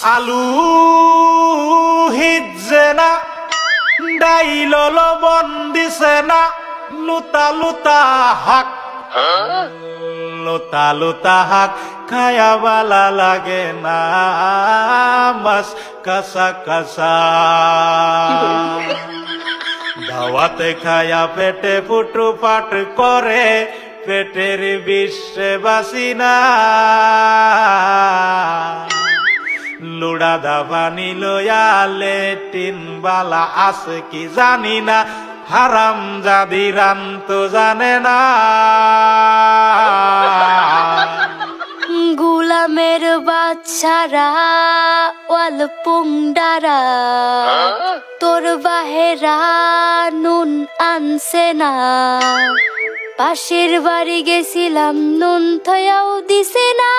আলু হিজে না ডাইল লবণ দিছে না লুতা লুতা হাক লুতা লুতা হাক খায়া বালা লাগে না মাছ কাঁচা কাঁচা দাওয়াতে খায়া পেটে ফুটু পাট করে পেটের বিশ্বে বাসি না লুড়া দাবানি লয়া লেটিন বালা আছে কি জানি না হারাম জাদি রান তো জানে না গুলামের বাচ্চারা ওয়াল পুংডারা তোর বাহেরা নুন আনছে না পাশের বাড়ি গেছিলাম নুন থয়াও দিছে না